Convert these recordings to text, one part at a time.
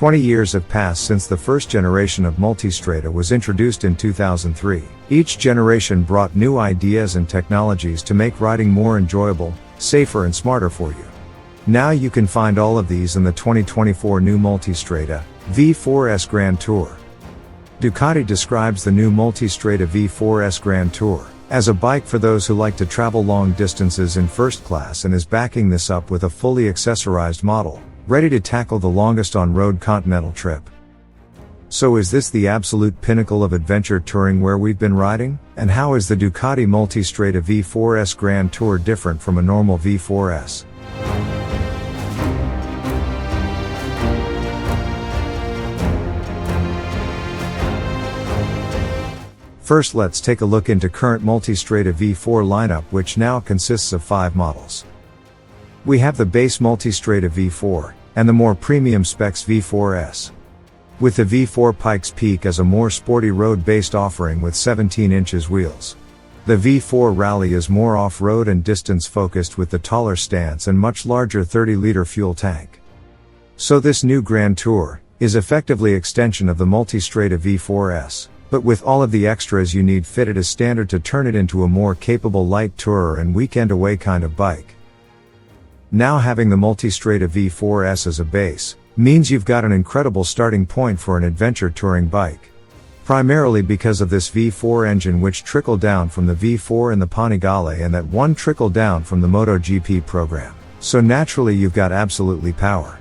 20 years have passed since the first generation of Multistrada was introduced in 2003. Each generation brought new ideas and technologies to make riding more enjoyable, safer and smarter for you. Now you can find all of these in the 2024 new Multistrada V4S Grand Tour. Ducati describes the new Multistrada V4S Grand Tour as a bike for those who like to travel long distances in first class, and is backing this up with a fully accessorized model, ready to tackle the longest on-road continental trip. So is this the absolute pinnacle of adventure touring where we've been riding? And how is the Ducati Multistrada V4S Grand Tour different from a normal V4S? First, let's take a look into current Multistrada V4 lineup, which now consists of 5 models. We have the base Multistrada V4, and the more premium specs V4S. With the V4 Pikes Peak as a more sporty road-based offering with 17 inches wheels. The V4 Rally is more off-road and distance-focused with the taller stance and much larger 30-liter fuel tank. So this new Grand Tour is effectively extension of the Multistrada V4S, but with all of the extras you need fitted as standard to turn it into a more capable light tourer and weekend-away kind of bike. Now having the Multistrada V4S as a base means you've got an incredible starting point for an adventure touring bike. Primarily because of this V4 engine, which trickled down from the V4 in the Panigale, and that one trickled down from the MotoGP program. So naturally you've got absolutely power.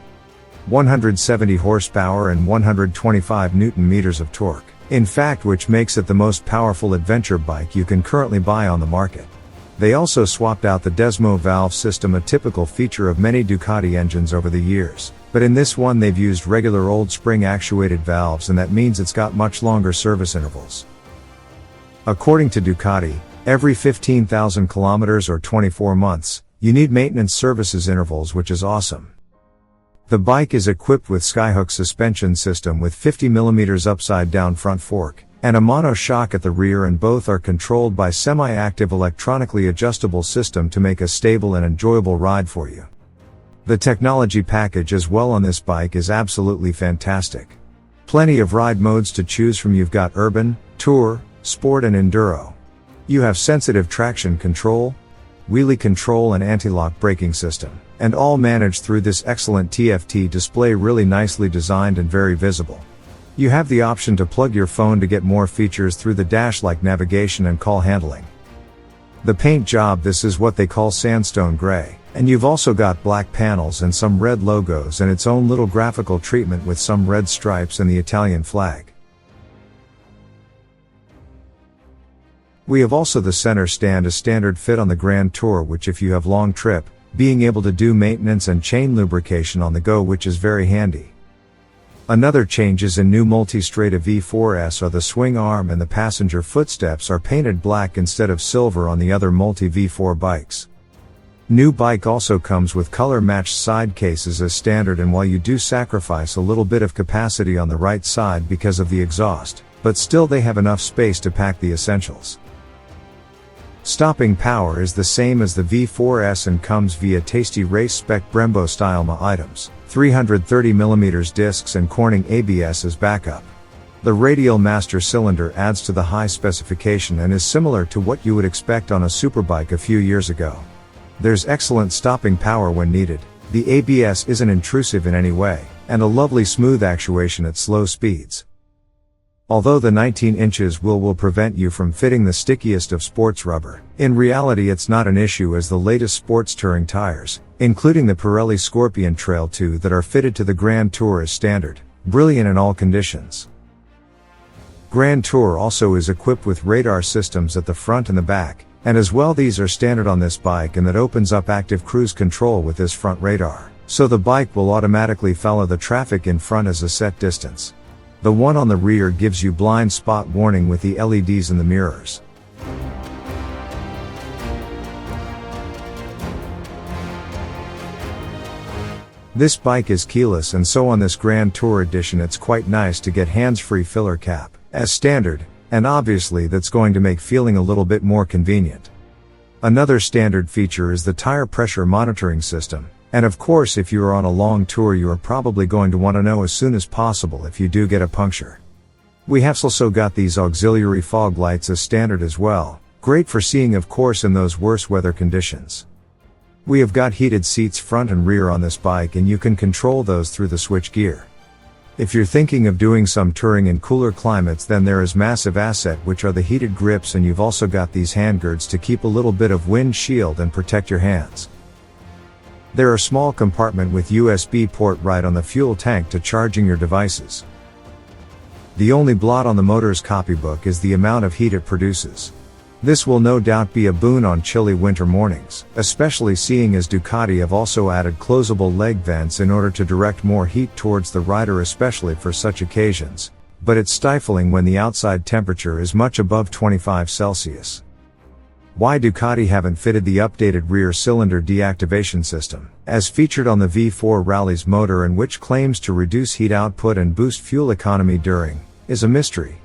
170 horsepower and 125 Newton meters of torque. In fact, which makes it the most powerful adventure bike you can currently buy on the market. They also swapped out the Desmo valve system, a typical feature of many Ducati engines over the years, but in this one they've used regular old spring actuated valves, and that means it's got much longer service intervals. According to Ducati, every 15,000 kilometers or 24 months, you need maintenance services intervals, which is awesome. The bike is equipped with Skyhook suspension system with 50mm upside down front fork, and a mono shock at the rear, and both are controlled by semi-active electronically adjustable system to make a stable and enjoyable ride for you. The technology package as well on this bike is absolutely fantastic. Plenty of ride modes to choose from. You've got urban, tour, sport and enduro. You have sensitive traction control, wheelie control and anti-lock braking system, and all managed through this excellent TFT display, really nicely designed and very visible. You have the option to plug your phone to get more features through the dash like navigation and call handling. The paint job, this is what they call sandstone gray, and you've also got black panels and some red logos and its own little graphical treatment with some red stripes and the Italian flag. We have also the center stand, a standard fit on the Grand Tour, which if you have long trip, being able to do maintenance and chain lubrication on the go, which is very handy. Another changes in new Multistrada V4S are the swing arm and the passenger footsteps are painted black instead of silver on the other Multi V4 bikes. New bike also comes with color matched side cases as standard, and while you do sacrifice a little bit of capacity on the right side because of the exhaust, but still they have enough space to pack the essentials. Stopping power is the same as the V4S and comes via tasty race spec Brembo style MA items, 330mm discs and Corning ABS as backup. The radial master cylinder adds to the high specification and is similar to what you would expect on a superbike a few years ago. There's excellent stopping power when needed, the ABS isn't intrusive in any way, and a lovely smooth actuation at slow speeds. Although the 19 inches wheel will prevent you from fitting the stickiest of sports rubber, in reality it's not an issue, as the latest sports touring tires, including the Pirelli Scorpion Trail 2 that are fitted to the Grand Tour as standard, brilliant in all conditions. Grand Tour also is equipped with radar systems at the front and the back, and as well these are standard on this bike, and that opens up active cruise control with this front radar, so the bike will automatically follow the traffic in front as a set distance. The one on the rear gives you blind spot warning with the LEDs in the mirrors. This bike is keyless, and so on this Grand Tour edition it's quite nice to get hands-free filler cap as standard, and obviously that's going to make feeling a little bit more convenient. Another standard feature is the tire pressure monitoring system, And of course, if you are on a long tour, you are probably going to want to know as soon as possible if you do get a puncture. We have also got these auxiliary fog lights as standard as well, great for seeing of course in those worse weather conditions. We have got heated seats front and rear on this bike, and you can control those through the switch gear. If you're thinking of doing some touring in cooler climates, then there is massive asset, which are the heated grips, and you've also got these handguards to keep a little bit of wind shield and protect your hands. There are small compartment with USB port right on the fuel tank to charging your devices. The only blot on the motor's copybook is the amount of heat it produces. This will no doubt be a boon on chilly winter mornings, especially seeing as Ducati have also added closable leg vents in order to direct more heat towards the rider, especially for such occasions, but it's stifling when the outside temperature is much above 25 Celsius. Why Ducati haven't fitted the updated rear cylinder deactivation system, as featured on the V4 Rally's motor and which claims to reduce heat output and boost fuel economy during, is a mystery.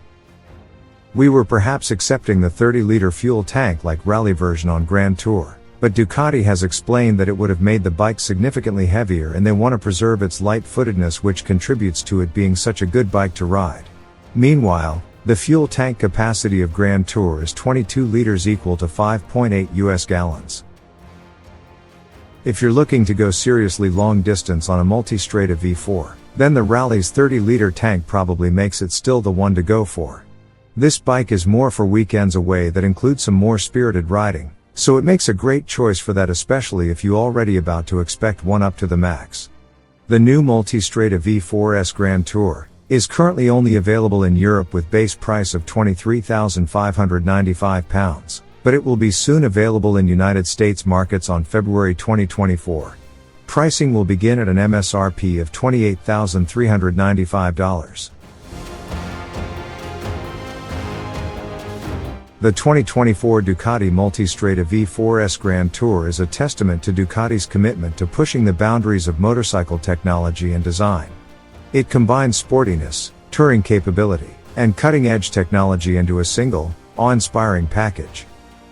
We were perhaps accepting the 30-liter fuel tank like Rally version on Grand Tour, but Ducati has explained that it would have made the bike significantly heavier, and they want to preserve its light-footedness, which contributes to it being such a good bike to ride. Meanwhile, the fuel tank capacity of Grand Tour is 22 liters, equal to 5.8 US gallons. If you're looking to go seriously long distance on a Multistrada V4, then the Rally's 30-liter tank probably makes it still the one to go for. This bike is more for weekends away that include some more spirited riding, so it makes a great choice for that, especially if you already about to expect one up to the max. The new Multistrada V4S Grand Tour is currently only available in Europe with base price of £23,595, but it will be soon available in United States markets on February 2024. Pricing will begin at an MSRP of $28,395. The 2024 Ducati Multistrada V4S Grand Tour is a testament to Ducati's commitment to pushing the boundaries of motorcycle technology and design. It combines sportiness, touring capability, and cutting-edge technology into a single, awe-inspiring package.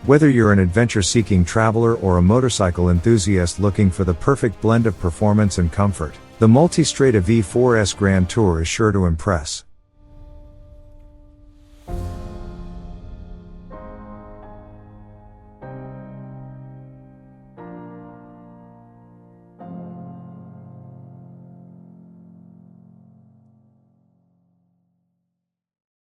Whether you're an adventure-seeking traveler or a motorcycle enthusiast looking for the perfect blend of performance and comfort, the Multistrada V4S Grand Tour is sure to impress.